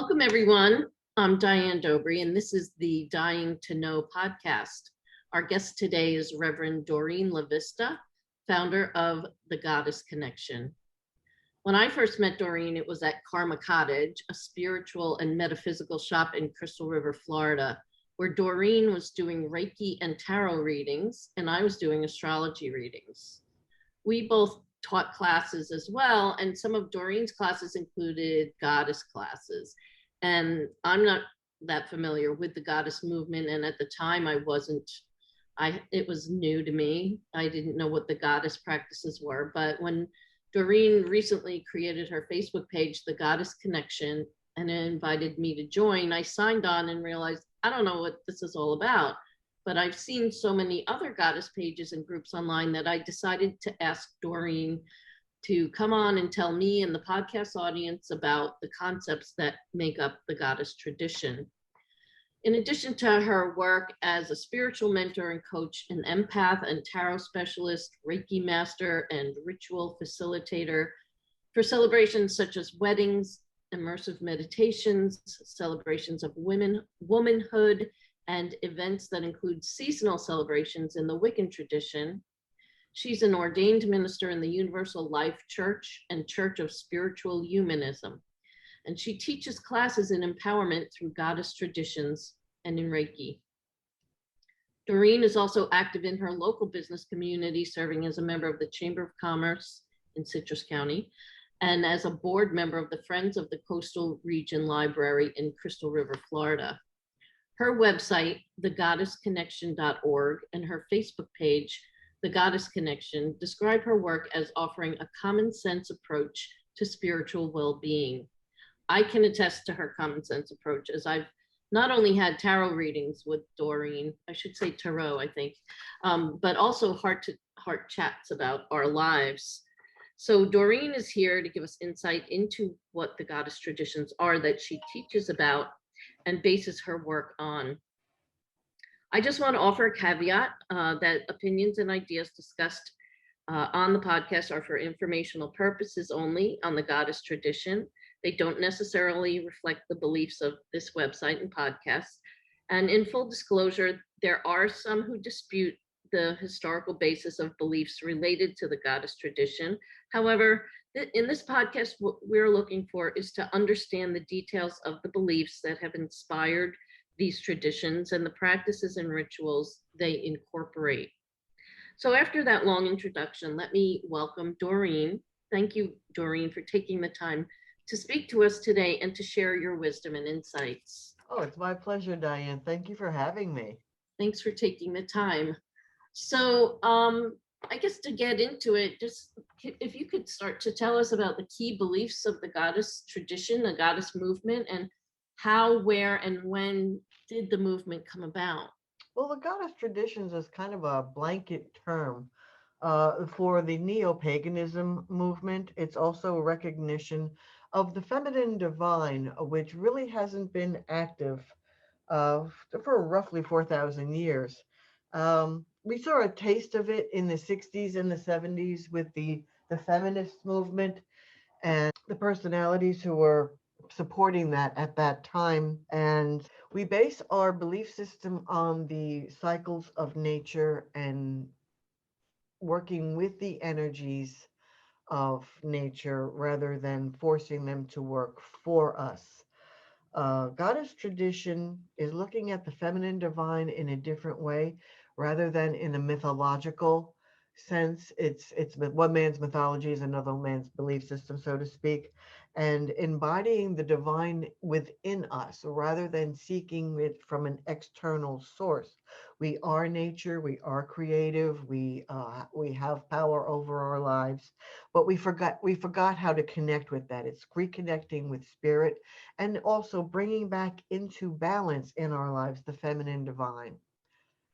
Welcome, everyone. I'm Diane Dobry, and this is the Dying to Know podcast. Our guest today is Reverend Doreen LaVista, founder of the Goddess Connection. When I first met Doreen, it was at Karma Cottage, a spiritual and metaphysical shop in Crystal River, Florida, where Doreen was doing Reiki and tarot readings, and I was doing astrology readings. We both taught classes as well, and some of Doreen's classes included goddess classes. And I'm not that familiar with the goddess movement, and at the time it was new to me. I didn't know what the goddess practices were, but when Doreen recently created her Facebook page, The Goddess Connection, and invited me to join, I signed on and realized, I don't know what this is all about. But I've seen so many other goddess pages and groups online that I decided to ask Doreen to come on and tell me and the podcast audience about the concepts that make up the goddess tradition. In addition to her work as a spiritual mentor and coach, an empath and tarot specialist, Reiki master, and ritual facilitator for celebrations such as weddings, immersive meditations, celebrations of womanhood, and events that include seasonal celebrations in the Wiccan tradition. She's an ordained minister in the Universal Life Church and Church of Spiritual Humanism. And she teaches classes in empowerment through goddess traditions and in Reiki. Doreen is also active in her local business community, serving as a member of the Chamber of Commerce in Citrus County, and as a board member of the Friends of the Coastal Region Library in Crystal River, Florida. Her website, thegoddessconnection.org, and her Facebook page, The Goddess Connection, describe her work as offering a common sense approach to spiritual well-being. I can attest to her common sense approach, as I've not only had tarot readings with Doreen, I should say tarot, I think, but also heart-to-heart chats about our lives. So Doreen is here to give us insight into what the goddess traditions are that she teaches about and bases her work on. I just want to offer a caveat that opinions and ideas discussed on the podcast are for informational purposes only on the goddess tradition. They don't necessarily reflect the beliefs of this website and podcast. And in full disclosure, there are some who dispute the historical basis of beliefs related to the goddess tradition. However, in this podcast, what we're looking for is to understand the details of the beliefs that have inspired these traditions and the practices and rituals they incorporate. So after that long introduction, let me welcome Doreen. Thank you, Doreen, for taking the time to speak to us today and to share your wisdom and insights. Oh, it's my pleasure, Diane. Thank you for having me. Thanks for taking the time. So I guess to get into it, just if you could start to tell us about the key beliefs of the goddess tradition, the goddess movement, and how, where, and when did the movement come about? Well, the goddess traditions is kind of a blanket term for the neo-paganism movement. It's also a recognition of the feminine divine, which really hasn't been active for roughly 4,000 years. We saw a taste of it in the 60s and the 70s with the feminist movement and the personalities who were supporting that at that time. And we base our belief system on the cycles of nature and working with the energies of nature rather than forcing them to work for us. Goddess tradition is looking at the feminine divine in a different way rather than in a mythological sense. It's one man's mythology is another man's belief system, so to speak, and embodying the divine within us rather than seeking it from an external source. We are nature, we are creative, we have power over our lives, but we forgot how to connect with that. It's reconnecting with spirit and also bringing back into balance in our lives the feminine divine.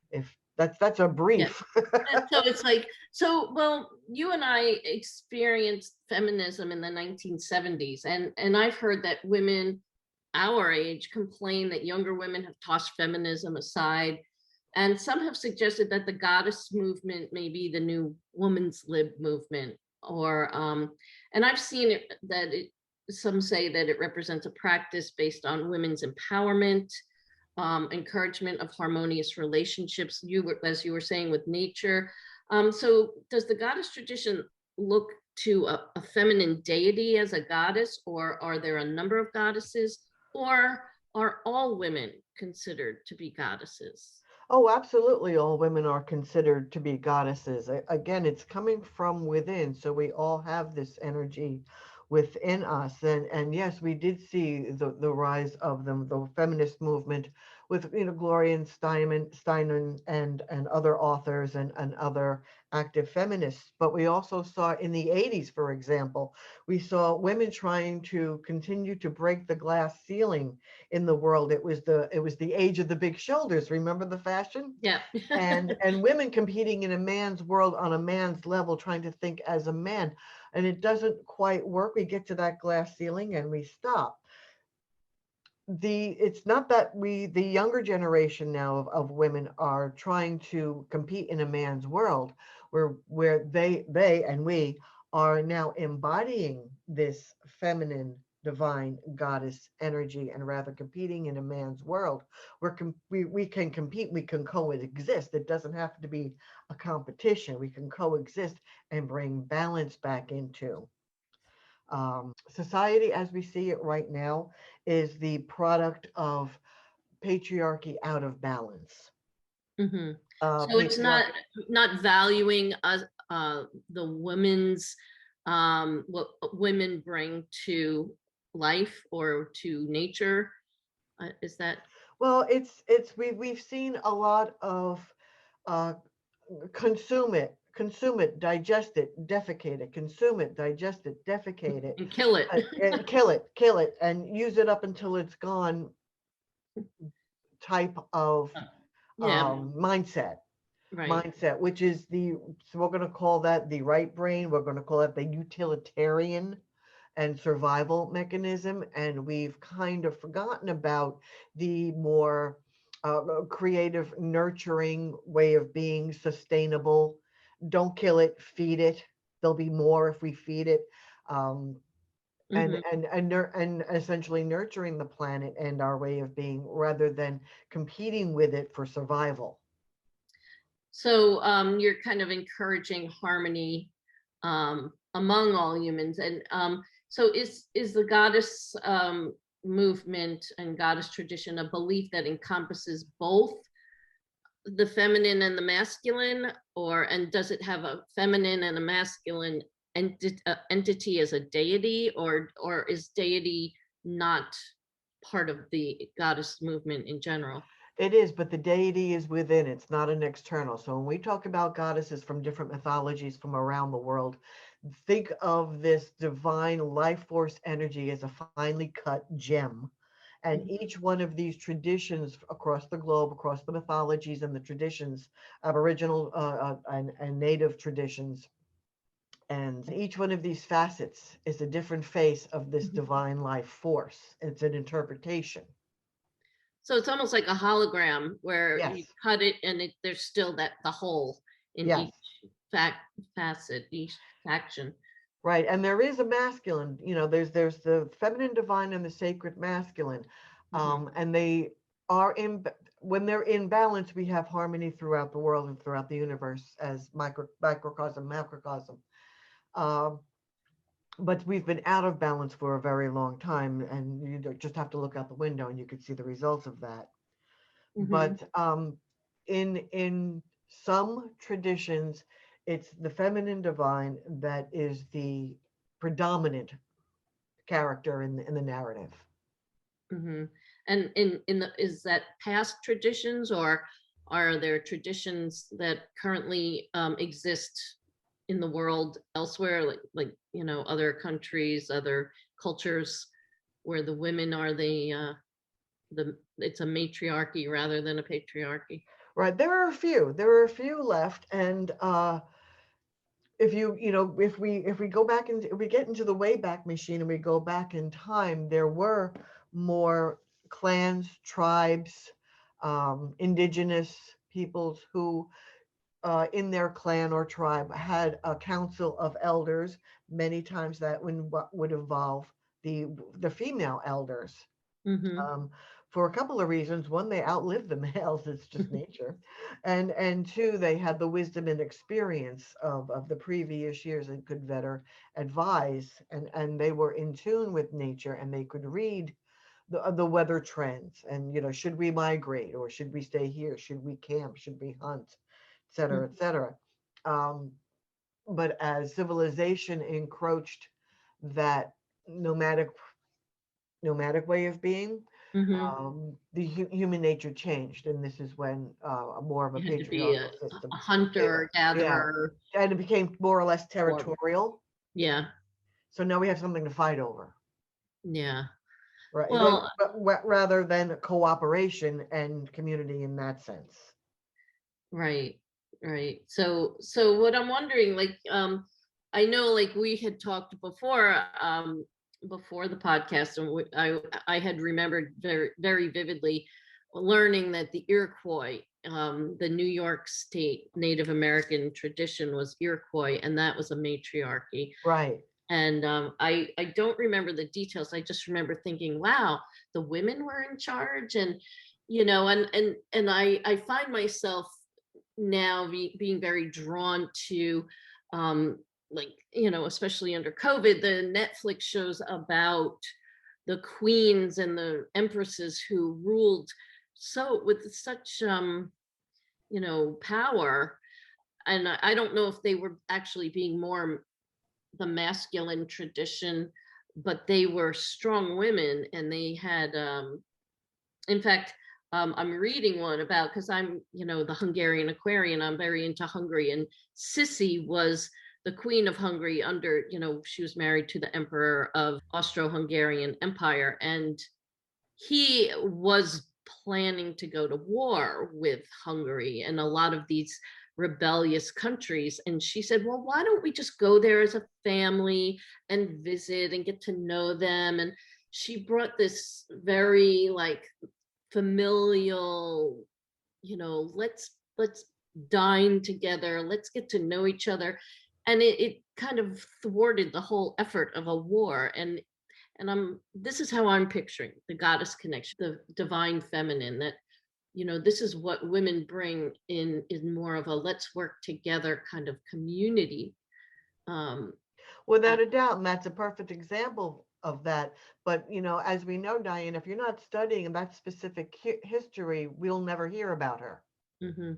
If that's a brief. Yeah. And so it's like, well, you and I experienced feminism in the 1970s, and I've heard that women our age complain that younger women have tossed feminism aside, and some have suggested that the goddess movement may be the new woman's lib movement, or and I've seen it that some say that it represents a practice based on women's empowerment, encouragement of harmonious relationships, as you were saying, with nature. So does the goddess tradition look to a feminine deity as a goddess, or are there a number of goddesses, or are all women considered to be goddesses? Oh, absolutely. All women are considered to be goddesses. Again, it's coming from within. So we all have this energy within us. And yes, we did see the rise of the feminist movement with, Gloria Steinem and other authors and other active feminists. But we also saw in the 80s, for example, we saw women trying to continue to break the glass ceiling in the world. It was the age of the big shoulders. Remember the fashion? Yeah. And women competing in a man's world on a man's level, trying to think as a man. And it doesn't quite work. We get to that glass ceiling and we stop. It's not that the younger generation now of women are trying to compete in a man's world, where they and we are now embodying this feminine divine goddess energy, and rather competing in a man's world where we can compete, we can coexist. It doesn't have to be a competition. We can coexist and bring balance back into society as we see it right now. Is the product of patriarchy out of balance. Hmm. So it's not Patriarchy. not valuing us, the women's, what women bring to life or to nature. Is that? Well, we've seen a lot of uh, consume it, digest it, defecate it, consume it, digest it, defecate it, And kill it. and kill it, and use it up until it's gone type of Yeah, mindset. right. Mindset, which is so we're going to call that the right brain. We're going to call it the utilitarian and survival mechanism. And we've kind of forgotten about the more creative, nurturing way of being, sustainable. Don't kill it, feed it. There'll be more if we feed it. Um, Hmm. and essentially nurturing the planet and our way of being, rather than competing with it for survival. So you're kind of encouraging harmony among all humans, and so is the goddess movement and goddess tradition a belief that encompasses both the feminine and the masculine, or and does it have a feminine and a masculine entity as a deity, or is deity not part of the goddess movement in general? It is, but the deity is within. It's not an external. So when we talk about goddesses from different mythologies from around the world, think of this divine life force energy as a finely cut gem. And each one of these traditions across the globe, across the mythologies and the traditions, Aboriginal and Native traditions, and each one of these facets is a different face of this Mhm. divine life force. It's an interpretation. So it's almost like a hologram where you Yes, cut it and there's still the hole in yes. each facet, each faction. Right. And there is a masculine, there's the feminine divine and the sacred masculine. Hmm. And they are when they're in balance, we have harmony throughout the world and throughout the universe as microcosm, macrocosm. Um, but we've been out of balance for a very long time, and you just have to look out the window and you can see the results of that. Hmm. But in some traditions, it's the feminine divine that is the predominant character in the narrative. Hmm. And in the is that past traditions, or are there traditions that currently exist in the world elsewhere, like other countries, other cultures, where the women are the it's a matriarchy rather than a patriarchy? Right. There are a few left. And if if we go back, and if we get into the Wayback Machine and we go back in time, there were more clans, tribes, indigenous peoples who in their clan or tribe had a council of elders. Many times that would involve the female elders, Mm-hmm. um, for a couple of reasons. One, they outlive the males; it's just nature, and two, they had the wisdom and experience of the previous years and could better advise, and they were in tune with nature, and they could read the weather trends, and should we migrate or should we stay here? Should we camp? Should we hunt? Et cetera, et cetera. Um, but as civilization encroached that nomadic nomadic way of being, Mm-hmm. the human nature changed, and this is when more of a You had to be patriarchal a system came in. hunter, Yeah, gatherer, and it became more or less or territorial. yeah, So now we have something to fight over, yeah. right? Well, But rather than cooperation and community in that sense. right, right. So what I'm wondering, like, I know, like, we had talked before the podcast, and I had remembered very, very vividly learning that the Iroquois, the New York State Native American tradition was Iroquois, and that was a matriarchy. Right. And I don't remember the details. I just remember thinking, wow, the women were in charge, and I find myself now being very drawn to, like, especially under COVID, the Netflix shows about the queens and the empresses who ruled so with such power. And I don't know if they were actually being more the masculine tradition, but they were strong women, and they had, in fact, I'm reading one about, because I'm, the Hungarian Aquarian, I'm very into Hungary, and Sissi was the queen of Hungary under, she was married to the emperor of Austro-Hungarian Empire, and he was planning to go to war with Hungary and a lot of these rebellious countries. And she said, well, why don't we just go there as a family and visit and get to know them? And she brought this very, like, familial, let's dine together, let's get to know each other. And it kind of thwarted the whole effort of a war. And this is how I'm picturing the goddess connection, the divine feminine, that, this is what women bring in more of a let's work together kind of community. Um, Without a doubt, and that's a perfect example of that. But as we know, Diane, if you're not studying that specific history, we'll never hear about her. mhm,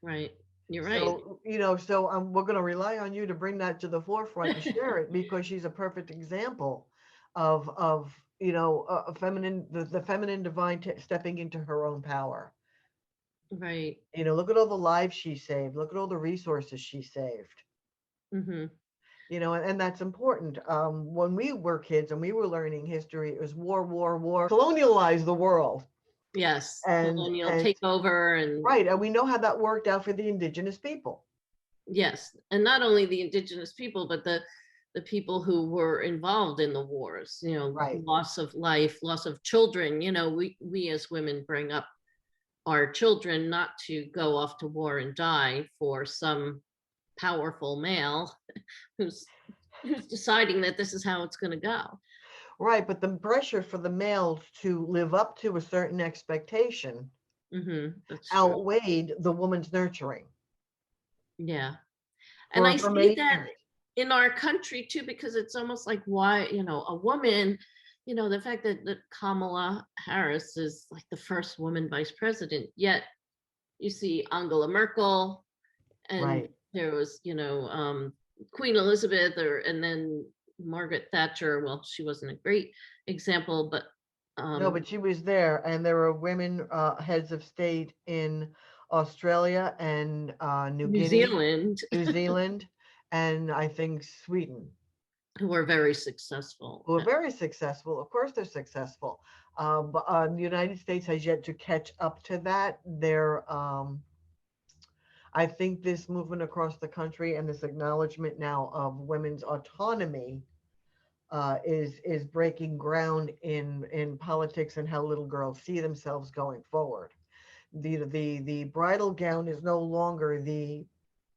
right. You're right. So we're going to rely on you to bring that to the forefront and share it, because she's a perfect example of a feminine, the feminine divine stepping into her own power. Right. Look at all the lives she saved. Look at all the resources she saved. Hmm. And that's important. When we were kids and we were learning history, it was war, war, war, colonialize the world. Yes. And Colonial takeover, and right, and we know how that worked out for the indigenous people. yes, and not only the indigenous people, but the people who were involved in the wars. Right. Loss of life, loss of children. We as women bring up our children not to go off to war and die for some powerful male who's deciding that this is how it's going to go. Right, but the pressure for the males to live up to a certain expectation That's true. outweighed the woman's nurturing. Yeah. And I For see many that years. in our country too, because it's almost like, why, a woman, the fact that Kamala Harris is like the first woman vice president, yet you see Angela Merkel, and Right. there was, Queen Elizabeth, and then Margaret Thatcher. Well, she wasn't a great example, but No, but she was there, and there were women heads of state in Australia and New New Guinea, Zealand, New Zealand, and I think Sweden, who were very successful. who are very successful. Of course, they're successful. But the United States has yet to catch up to that. I think this movement across the country and this acknowledgement now of women's autonomy is breaking ground in politics and how little girls see themselves going forward. The bridal gown is no longer the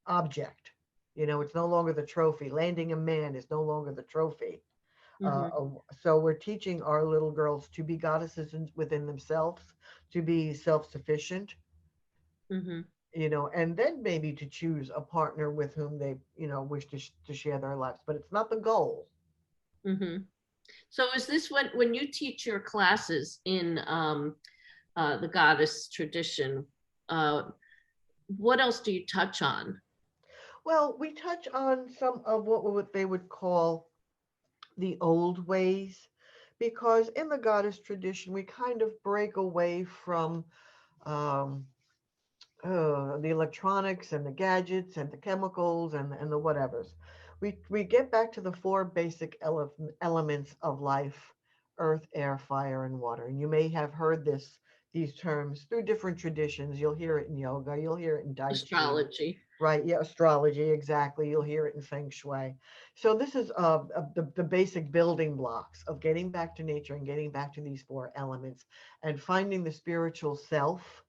object. It's no longer the trophy. Landing a man is no longer the trophy. Mm-hmm. So we're teaching our little girls to be goddesses within themselves, to be self-sufficient, Mm-hmm. and then maybe to choose a partner with whom they, wish to share their lives. But it's not the goal. Mm-hmm. So is this when you teach your classes in the goddess tradition, uh, what else do you touch on? Well, we touch on some of what they would call the old ways, because in the goddess tradition, we kind of break away from um, the electronics and the gadgets and the chemicals and the whatevers. We get back to the four basic elements of life: earth, air, fire, and water. And you may have heard these terms through different traditions. You'll hear it in yoga, you'll hear it in Tai Chi, Astrology. right? Yeah, astrology, exactly. You'll hear it in Feng Shui. So this is the basic building blocks of getting back to nature and getting back to these four elements and finding the spiritual self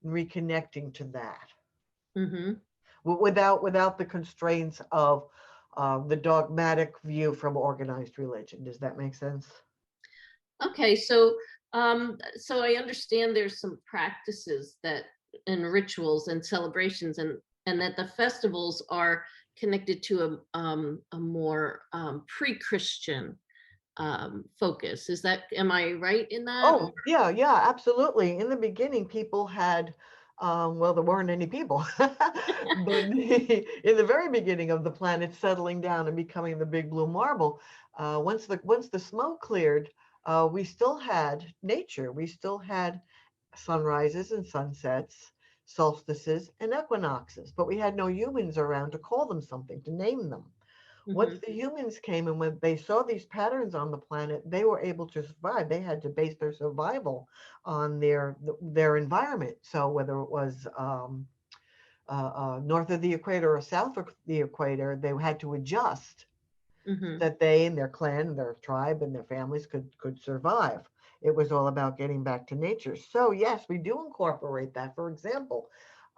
and reconnecting to that Mm-hmm. without the constraints of the dogmatic view from organized religion. Does that make sense? Okay, so I understand there's some practices that and rituals and celebrations and that the festivals are connected to a more pre-Christian focus. Am I right in that? Or Oh, yeah, yeah, absolutely. In the beginning, people had, well, there weren't any people, but in the very beginning of the planet settling down and becoming the big blue marble, once the smoke cleared, we still had nature. We still had sunrises and sunsets, solstices and equinoxes, but we had no humans around to call them something, to name them. Once Mhm, the humans came and when they saw these patterns on the planet, they were able to survive. They had to base their survival on their environment. So whether it was north of the equator or south of the equator, they had to adjust so mhm. that they and their clan, and their tribe, and their families could survive. It was all about getting back to nature. So yes, we do incorporate that. For example,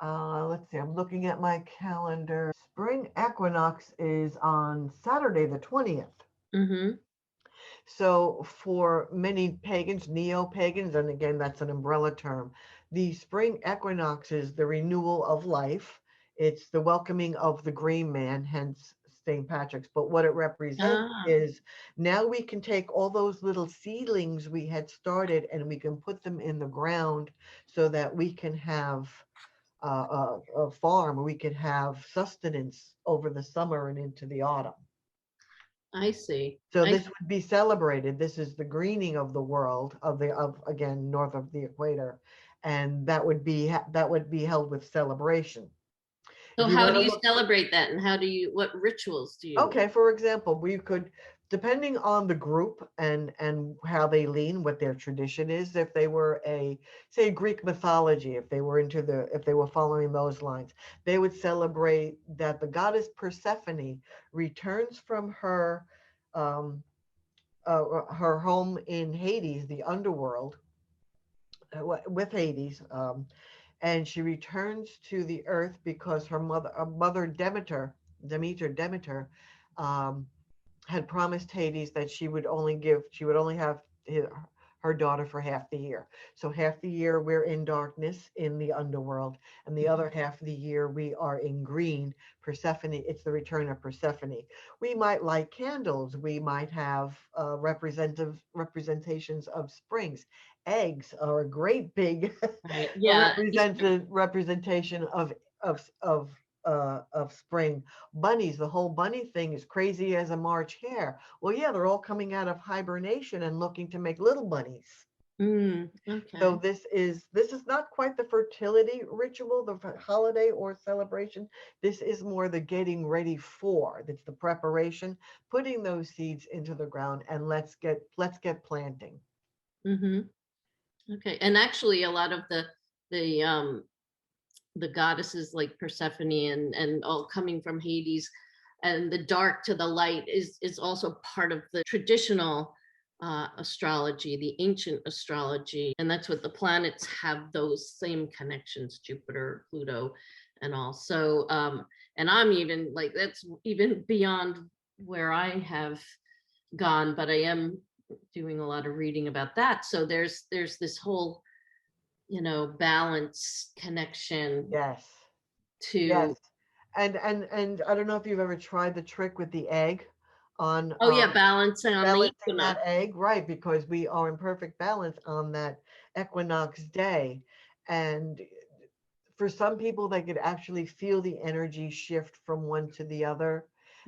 let's see, I'm looking at my calendar. Spring equinox is on Saturday the 20th. Mhm. So for many pagans, neo-pagans, and again, that's an umbrella term, the spring equinox is the renewal of life. It's the welcoming of the green man, hence St. Patrick's. But what it represents Ah, is now we can take all those little seedlings we had started and we can put them in the ground so that we can have a farm, we could have sustenance over the summer and into the autumn. I see. So this would be celebrated. This is the greening of the world of again north of the equator, and that would be held with celebration. So If you how want do to you look, celebrate that and what rituals do you? okay, for example, we could, depending on the group and how they lean, what their tradition is, if they were say Greek mythology, if they were following those lines, they would celebrate that the goddess Persephone returns from um, her home in Hades, the underworld, with Hades, and she returns to the earth because her mother Demeter, um, had promised Hades that she would only have her daughter for half the year. So half the year we're in darkness in the underworld, and the other half of the year we are in green. Persephone, it's the return of Persephone. We might light candles. We might have representations of springs. Eggs are a great big Right. a Yeah. representation of spring. Bunnies, the whole bunny thing is crazy as a March hare. Well, yeah, they're all coming out of hibernation and looking to make little bunnies. So Okay. this is not quite the fertility ritual, the holiday or celebration. This is more the getting ready for. That's the preparation, putting those seeds into the ground, and let's get planting. Hmm. Okay. And actually, a lot of the the goddesses like Persephone and all coming from Hades and the dark to the light is also part of the traditional astrology, the ancient astrology, and that's what the planets have those same connections, Jupiter, Pluto, and all. So, and I'm even like that's even beyond where I have gone, but I am doing a lot of reading about that. So there's this whole, balance connection Yes. to. Yes. And I don't know if you've ever tried the trick with the egg on Oh yeah, balancing on the balancing that equinox. egg, right? Because we are in perfect balance on that equinox day. And for some people, they could actually feel the energy shift from one to the other.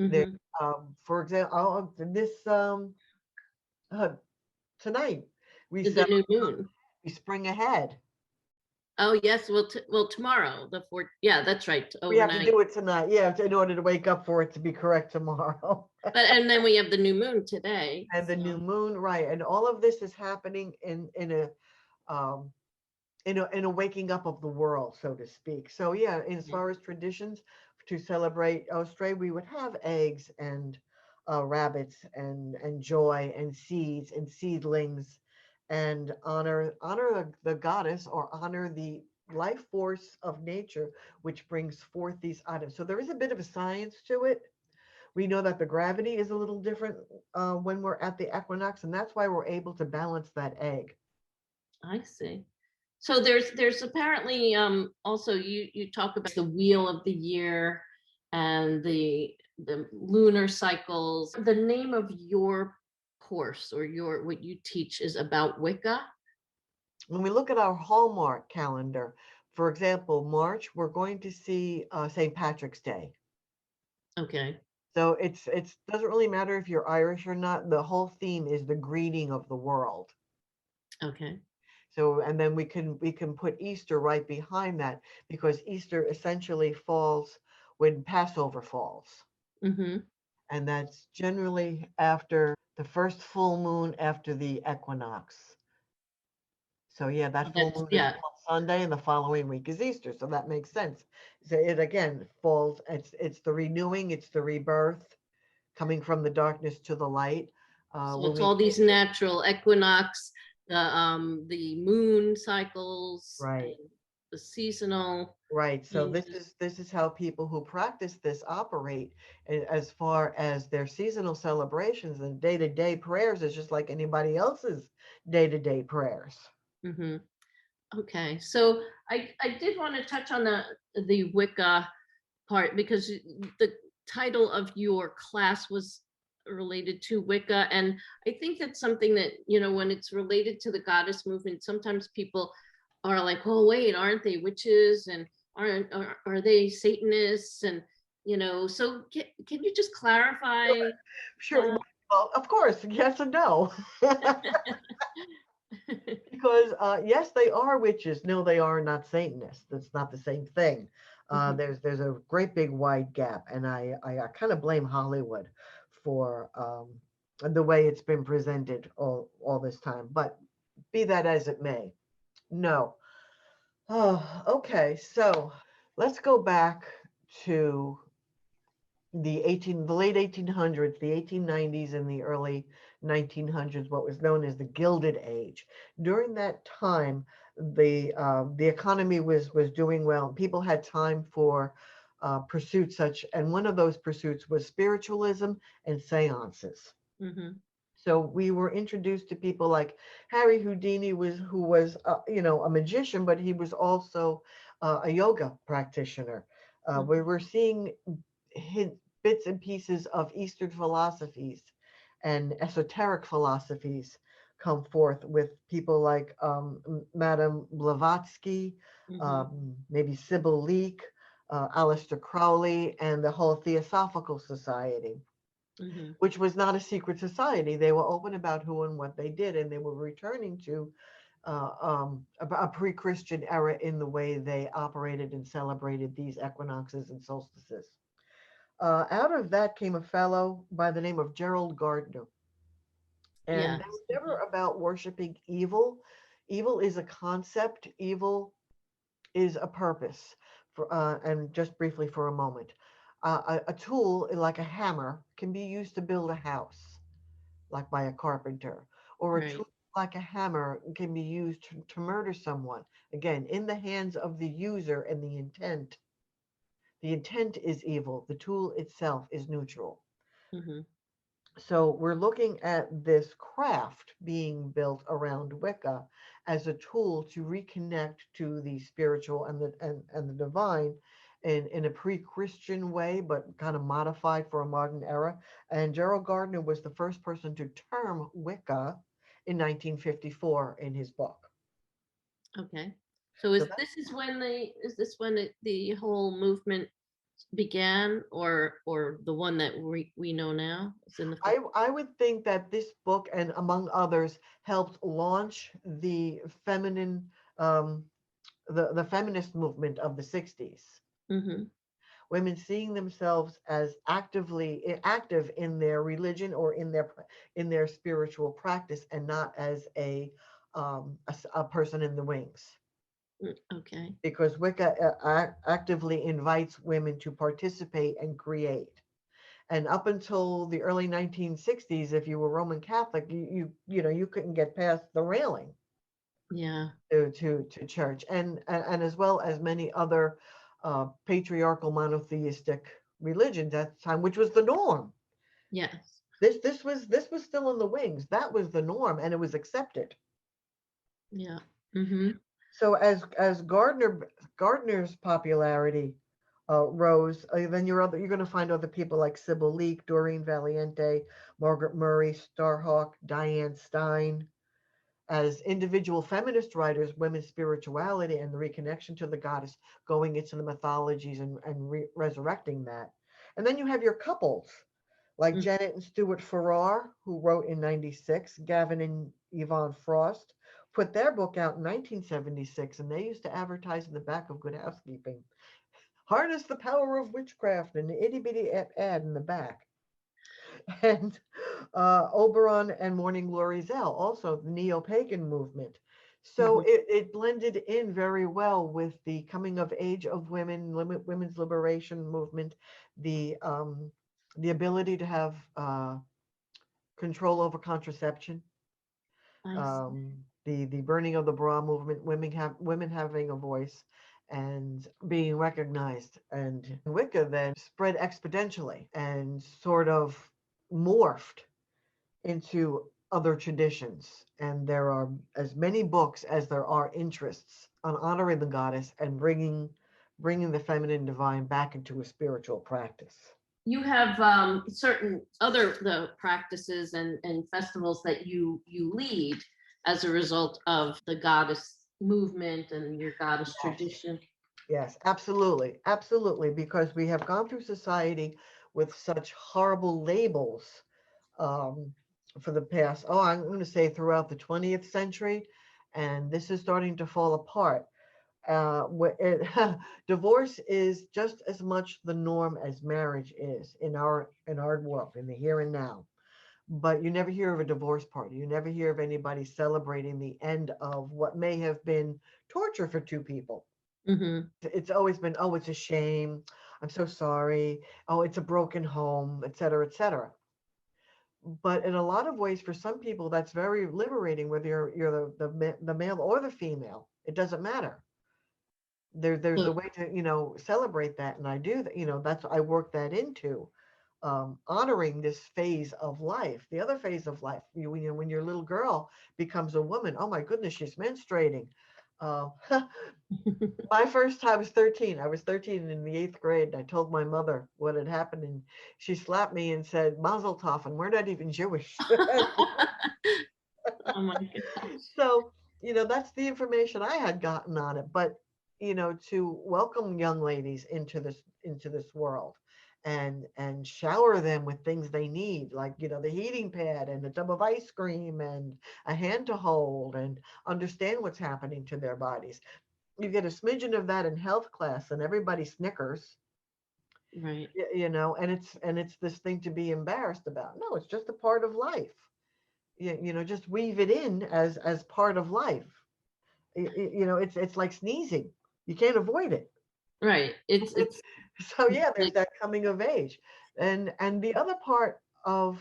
There, Hmm. for example, uh, tonight we The set new moon. we spring ahead. Oh yes, well tomorrow, the fourth. Yeah, that's right, We have to overnight. do it tonight, yeah, in order to wake up for it to be correct tomorrow. But and then we have the new moon today. And the new So. moon, right? And all of this is happening um, in a waking up of the world, so to speak. So yeah, as Mhm. far as traditions to celebrate Ostray, we would have eggs and rabbits and joy and seeds and seedlings and honor the goddess or honor the life force of nature which brings forth these items. So there is a bit of a science to it. We know that the gravity is a little different when we're at the equinox, and that's why we're able to balance that egg. I see. So there's apparently also you talk about the wheel of the year and the lunar cycles. The name of your course or your what you teach is about Wicca. When we look at our Hallmark calendar, for example, March, we're going to see St. Patrick's Day. Okay. So it's doesn't really matter if you're Irish or not. The whole theme is the greeting of the world. Okay. So and then we can put Easter right behind that because Easter essentially falls when Passover falls. Mm-hmm. And that's generally after the first full moon after the equinox. So yeah, that full That's moon is yeah. on Sunday, and the following week is Easter. So that makes sense. So it again falls. It's the renewing. It's the rebirth, coming from the darkness to the light. So When it's we all these natural equinox, the moon cycles right, and the seasonal right. So changes. this is how people who practice this operate as far as their seasonal celebrations and day to day prayers is just like anybody else's day to day prayers. Mm-hmm. Okay, so I did want to touch on the Wicca part because the title of your class was related to Wicca, and I think that's something that when it's related to the goddess movement, sometimes people are like, "Oh, wait, aren't they witches? And are they Satanists?" And so can you just clarify Sure. that? Well, of course, yes and no. Because yes, they are witches. No, they are not Satanists. That's not the same thing. Mhm. There's a great big wide gap, and I kind of blame Hollywood for the way it's been presented all this time. But be that as it may, no. Oh, okay. So let's go back to the late 1800s, the 1890s, and the early 1900s, what was known as the Gilded Age. During that time, the economy was doing well. People had time for pursuits and one of those pursuits was spiritualism and seances. Mhm. So we were introduced to people like Harry Houdini, who was a magician, but he was also a yoga practitioner. We Mhm. were seeing bits and pieces of Eastern philosophies and esoteric philosophies come forth with people like Madame Blavatsky, Mhm. maybe Sybil Leek, Aleister Crowley, and the whole Theosophical Society, Mhm. which was not a secret society. They were open about who and what they did, and they were returning to a pre-Christian era in the way they operated and celebrated these equinoxes and solstices. Out of that came a fellow by the name of Gerald Gardner. And they Yes. were never about worshiping evil. Evil is a concept, evil is a purpose. And just briefly for a moment, a tool like a hammer can be used to build a house, like by a carpenter, or a Right. tool like a hammer can be used to murder someone. Again, in the hands of the user and the intent. The intent is evil, the tool itself is neutral. Mhm. So we're looking at this craft being built around Wicca as a tool to reconnect to the spiritual and the divine in a pre-Christian way, but kind of modified for a modern era. And Gerald Gardner was the first person to term Wicca in 1954 in his book. Okay. So So is this when the whole movement began, or the one that we know now? It's in the I would think that this book, and among others, helped launch the feminine the feminist movement of the 60s. Mm-hmm. Women seeing themselves as active in their religion or in their spiritual practice, and not as a person in the wings. Okay. Because Wicca actively invites women to participate and create. And up until the early 1960s, if you were Roman Catholic, you couldn't get past the railing Yeah. to church, and as well as many other patriarchal monotheistic religions at the time, which was the norm. Yes. This was still in the wings. That was the norm, and it was accepted. Yeah. Mm-hmm. So as Gardner's popularity rose, then you're going to find other people like Sybil Leek, Doreen Valiente, Margaret Murray, Starhawk, Diane Stein. As individual feminist writers, women's spirituality and the reconnection to the goddess, going into the mythologies and resurrecting that. And then you have your couples like Mm. Janet and Stuart Farrar, who wrote in 96, Gavin and Yvonne Frost put their book out in 1976, and they used to advertise in the back of Good Housekeeping. Harness the power of witchcraft, and the itty bitty ad in the back. And Oberon and Morning Glory Zell, also the neo-pagan movement. So Mm-hmm. it blended in very well with the coming of age of women, women's liberation movement, the ability to have control over contraception, I see. the burning of the bra movement, women having a voice and being recognized. And Wicca then spread exponentially and sort of morphed into other traditions. And there are as many books as there are interests on honoring the goddess and bringing the feminine divine back into a spiritual practice. You have certain other the practices and festivals that you lead as a result of the goddess movement and your goddess Yes. tradition. Yes, absolutely. Absolutely. Because we have gone through society with such horrible labels um, for the past, I'm going to say throughout the 20th century. And this is starting to fall apart. Divorce is just as much the norm as marriage is in our world, in the here and now. But you never hear of a divorce party. You never hear of anybody celebrating the end of what may have been torture for two people. Mm-hmm. It's always been, oh, it's a shame. I'm so sorry. Oh, it's a broken home, et cetera, et cetera. But in a lot of ways, for some people, that's very liberating, whether you're the male or the female. It doesn't matter. There's a So, way to celebrate that, and I do that. That's I work that into honoring this phase of life. The other phase of life, when your little girl becomes a woman, oh my goodness, she's menstruating. Uh, my first time was 13. I was 13 in the 8th grade, and I told my mother what had happened, and she slapped me and said, Mazel tov, and we're not even Jewish. oh my gosh. So, that's the information I had gotten on it. But, to welcome young ladies into this world and shower them with things they need, like, the heating pad and a tub of ice cream and a hand to hold and understand what's happening to their bodies. You get a smidgen of that in health class and everybody snickers, Right. and it's this thing to be embarrassed about. No, it's just a part of life. Just weave it in as part of life. It's like sneezing. You can't avoid it. Right. It's So yeah, there's like that coming of age. And the other part of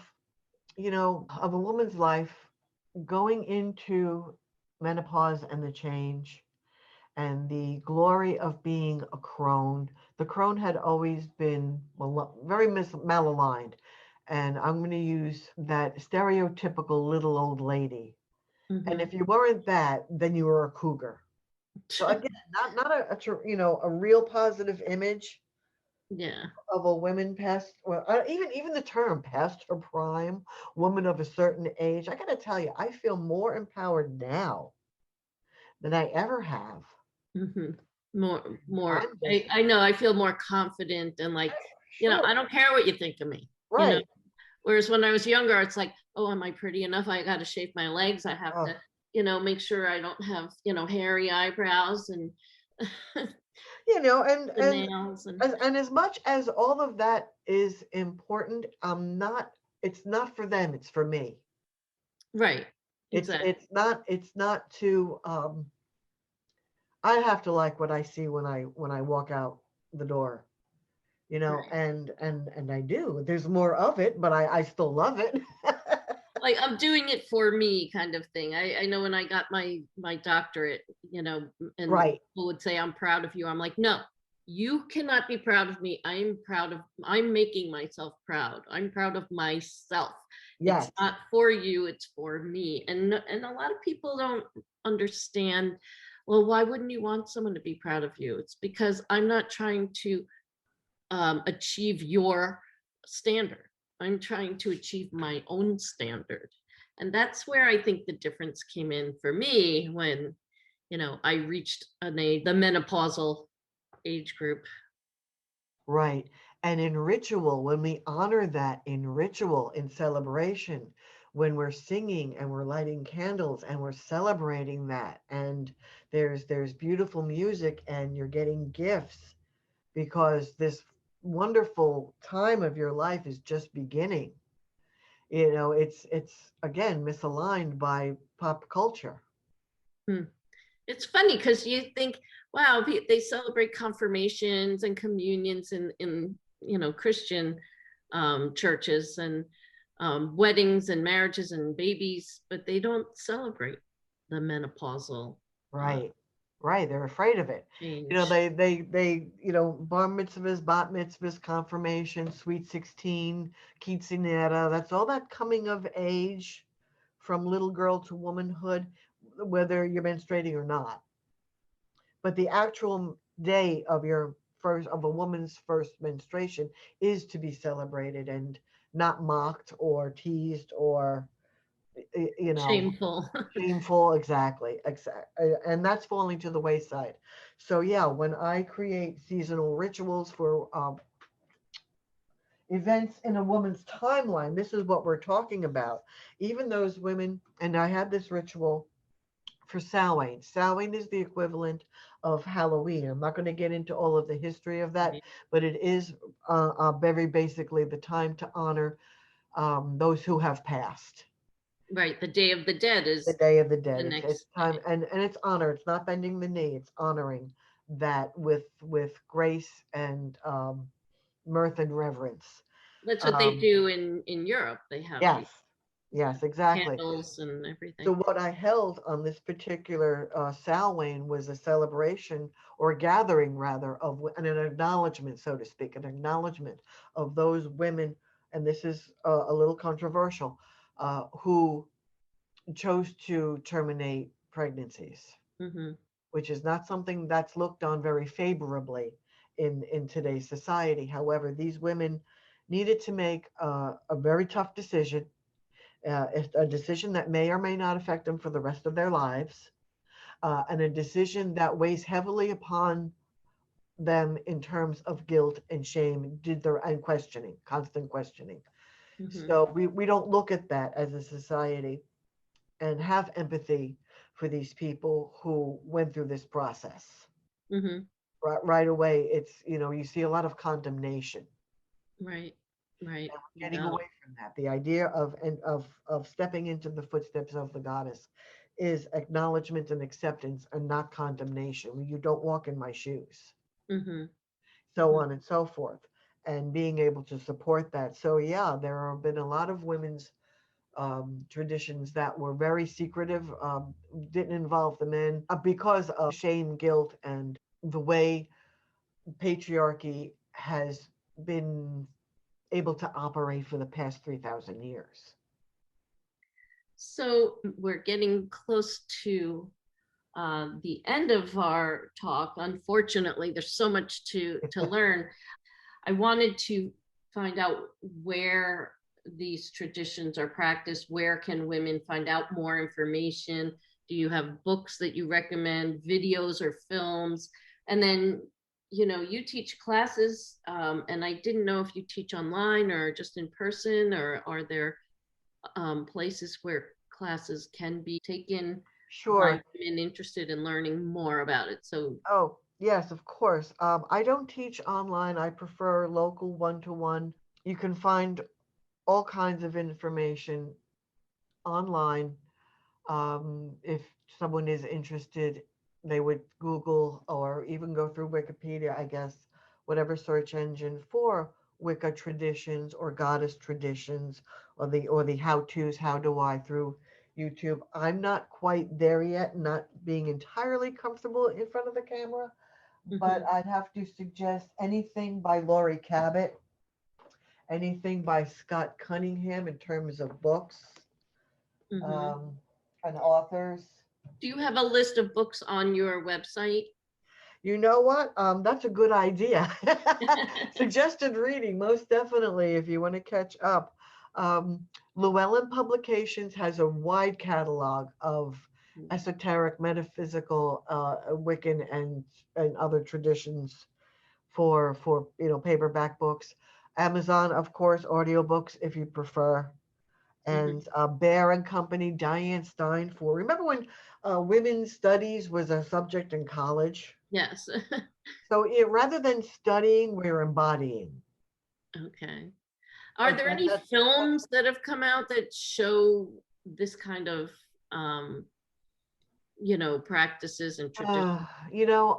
a woman's life going into menopause and the change and the glory of being a crone. The crone had always been very malaligned. And I'm going to use that stereotypical little old lady. And Mhm. if you weren't that, then you were a cougar. So again, not a real positive image Yeah. of a woman past, well, even the term past her prime, woman of a certain age. I got to tell you, I feel more empowered now than I ever have. Mhm. More. I'm just I know. I feel more confident and like, sure, I don't care what you think of me. You know. right. Whereas when I was younger, it's like, oh, am I pretty enough? I got to shape my legs. I have Uh, to, make sure I don't have, hairy eyebrows and and the nails and as much as all of that is important, I'm not. It's not for them. It's for me. right. It's Exactly. it's not it's not to. I have to like what I see when I walk out the door. Right. And I do. There's more of it, but I still love it. Like I'm doing it for me kind of thing. I know when I got my doctorate, and Right. people would say, I'm proud of you. I'm like, no, you cannot be proud of me. I'm making myself proud. I'm proud of myself. It's Yes. not for you, it's for me. And a lot of people don't understand, well, why wouldn't you want someone to be proud of you? It's because I'm not trying to achieve your standard. I'm trying to achieve my own standard. And that's where I think the difference came in for me when, I reached the menopausal age group. Right. And in ritual, when we honor that in ritual, in celebration, when we're singing and we're lighting candles and we're celebrating that, and there's beautiful music and you're getting gifts because this wonderful time of your life is just beginning. It's again misaligned by pop culture. Hmm. It's funny because you think, wow, they celebrate confirmations and communions in Christian churches and weddings and marriages and babies, but they don't celebrate the menopausal Right. Right. They're afraid of it. change. Bar mitzvahs, bat mitzvahs, confirmation, sweet 16, quinceanera, that's all that coming of age from little girl to womanhood, whether you're menstruating or not. But the actual day of a woman's first menstruation is to be celebrated and not mocked or teased or you know Shameful. shameful. And that's falling to the wayside. So yeah, when I create seasonal rituals for events in a woman's timeline, this is what we're talking about. Even those women, and I had this ritual for Samhain. Samhain is the equivalent of Halloween. I'm not going to get into all of the history of that, Right. but it is very basically the time to honor those who have passed. Right. The Day of the Dead The is Day of the the Dead. It's next time, day. and it's honor. It's not bending the knee. It's honoring that with grace and mirth and reverence. That's what they Um, do in Europe. They have yes, these yes, exactly. candles and So everything. what I held on this particular Samhain was a celebration or a gathering rather and an acknowledgement, so to speak, an acknowledgement of those women, and this is a little controversial, who chose to terminate pregnancies, Hmm. which is not something that's looked on very favorably in today's society. However, these women needed to make a very tough decision, a decision that may or may not affect them for the rest of their lives, and a decision that weighs heavily upon them in terms of guilt and shame, and questioning, constant questioning. Hmm. So we don't look at that as a society and have empathy for these people who went through this process. Hmm. Right away, you see a lot of condemnation. Right. Right. And we're getting Yeah. away from that. The idea of stepping into the footsteps of the goddess is acknowledgement and acceptance and not condemnation. You don't walk in my shoes, Hmm. so Hmm. on and so forth. And being able to support that. So yeah, there have been a lot of women's traditions that were very secretive, didn't involve the men because of shame, guilt, and the way patriarchy has been able to operate for the past 3,000 years. So we're getting close to the end of our talk. Unfortunately, there's so much to learn. I wanted to find out where these traditions are practiced. Where can women find out more information? Do you have books that you recommend, videos or films? And then, you teach classes, and I didn't know if you teach online or just in person, or are there places where classes can be taken by Sure. women interested in learning more about it? So, Oh, yes, of course. I don't teach online. I prefer local one-to-one. You can find all kinds of information online. If someone is interested, they would Google or even go through Wikipedia, I guess, whatever search engine for Wicca traditions or goddess traditions, or the how-tos, how do I, through YouTube. I'm not quite there yet, not being entirely comfortable in front of the camera, but mhm, I'd have to suggest anything by Laurie Cabot, anything by Scott Cunningham in terms of books, mhm. um, and authors. Do you have a list of books on your website? You know what? That's a good idea. Suggested reading, most definitely, if you want to catch up. Um, Llewellyn Publications has a wide catalog of esoteric, metaphysical, Wiccan, and other traditions for paperback books. Amazon, of course, audiobooks if you prefer. Mhm. And Bear and Company, Diane Stein for. Remember when women's studies was a subject in college? Yes. So rather than studying, we're embodying. Okay. Are Like there that. any films that have come out that show this kind of, um, practices and traditions?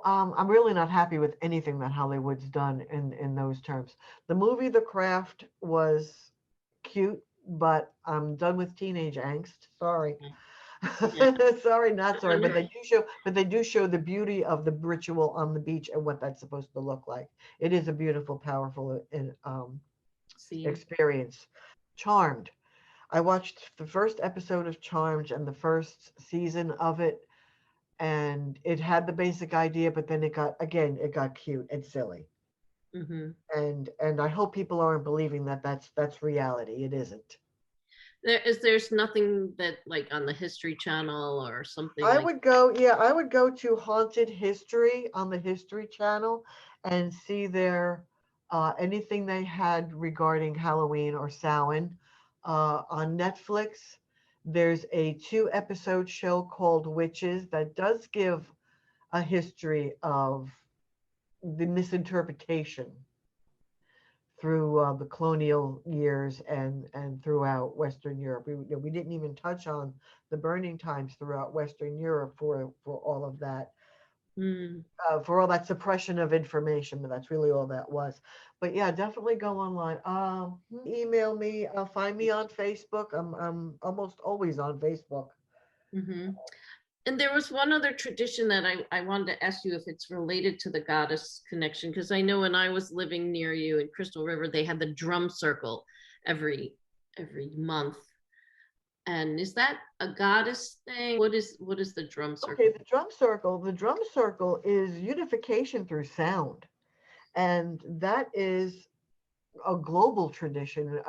I'm really not happy with anything that Hollywood's done in those terms. The movie The Craft was cute, but I'm done with teenage angst. Sorry. Yeah. Sorry, not sorry, but No. they do show the beauty of the ritual on the beach and what that's supposed to look like. It is a beautiful, powerful Scene. experience. Charmed. I watched the first episode of Charmed and the first season of it, and it had the basic idea, but then it got cute and silly. Hmm. And I hope people aren't believing that that's reality. It isn't. There's nothing that, like, on the History Channel or something I like. would go, yeah, I would go to Haunted History on the History Channel and see their anything they had regarding Halloween or Samhain. On Netflix, there's a 2-episode show called Witches that does give a history of the misinterpretation through the colonial years and throughout Western Europe. We didn't even touch on the burning times throughout Western Europe for all of that, Mm. for all that suppression of information. But that's really all that was. But yeah, definitely go online. Email me. Find me on Facebook. I'm almost always on Facebook. Hmm. And there was one other tradition that I wanted to ask you if it's related to the goddess connection, because I know when I was living near you in Crystal River, they had the drum circle every month. And is that a goddess thing? What is the drum Okay, circle? the drum circle. The drum circle is unification through sound, and that is a global tradition.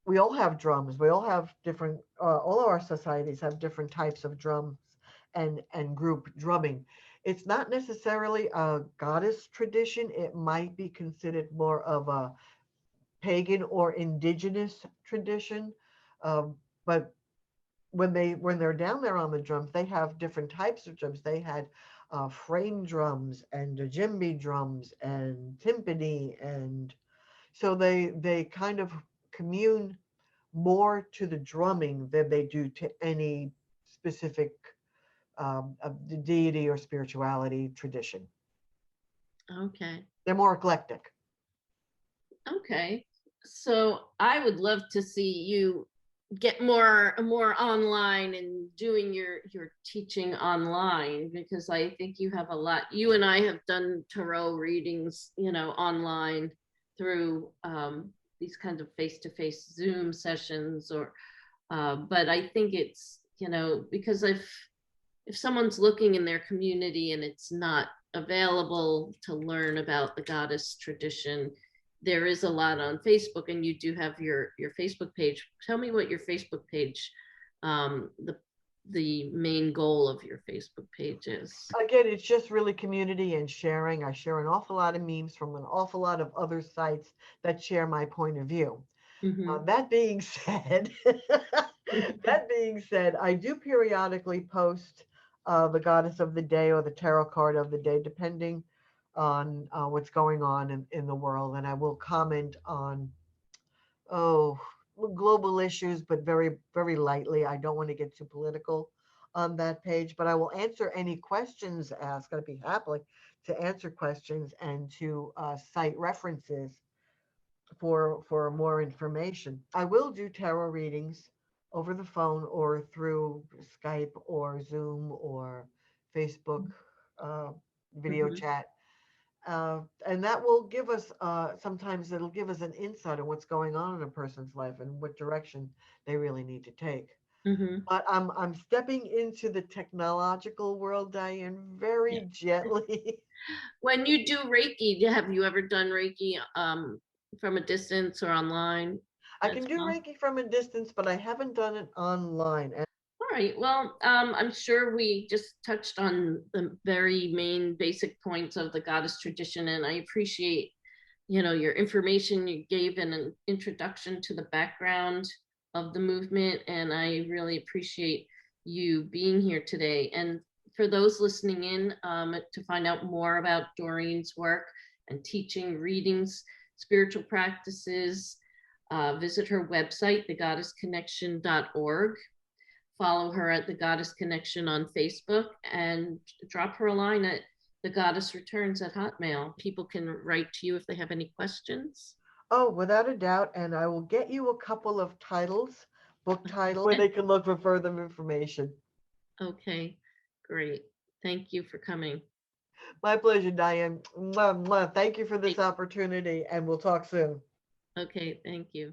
We all have drums. We all have different. All of our societies have different types of drums and group drumming. It's not necessarily a goddess tradition. It might be considered more of a pagan or indigenous tradition. Um, but when they're down there on the drums, they have different types of drums. They had frame drums and djembe drums and timpani, and so they kind of commune more to the drumming than they do to any specific of the deity or spirituality tradition. Okay. They're more eclectic. Okay. So I would love to see you get more online and doing your teaching online, because I think you have a lot. You and I have done tarot readings, online through these kinds of face-to-face Zoom sessions, or but I think it's, because if someone's looking in their community and it's not available to learn about the goddess tradition, there is a lot on Facebook, and you do have your Facebook page. Tell me what your Facebook page, the main goal of your Facebook page is. Again, it's just really community and sharing. I share an awful lot of memes from an awful lot of other sites that share my point of view. Mm-hmm. That being said, I do periodically post the goddess of the day or the tarot card of the day, depending on what's going on in the world. And I will comment on, global issues, but very, very lightly. I don't want to get too political on that page, but I will answer any questions asked. I'd be happy to answer questions and to cite references for more information. I will do tarot readings over the phone or through Skype or Zoom or Facebook video Mm-hmm. chat. And that will give us, sometimes it'll give us an insight on what's going on in a person's life and what direction they really need to take. Mm-hmm. But I'm stepping into the technological world, Diane, Yeah. very gently. When you do Reiki, have you ever done Reiki from a distance or online I as can do well? Reiki from a distance, but I haven't done it online. And All right. Well, I'm sure we just touched on the very main basic points of the goddess tradition, and I appreciate, your information you gave in an introduction to the background of the movement, and I really appreciate you being here today. And for those listening in, to find out more about Doreen's work and teaching, readings, spiritual practices, visit her website, thegoddessconnection.org. Follow her at The Goddess Connection on Facebook, and drop her a line at The Goddess Returns at Hotmail. People can write to you if they have any questions. oh, without a doubt. And I will get you a couple of titles, book titles, where they can look for further information. Okay, great. Thank you for coming. My pleasure, Diane. Mwah, mwah. Thank you for this opportunity, and we'll talk soon. Okay, thank you.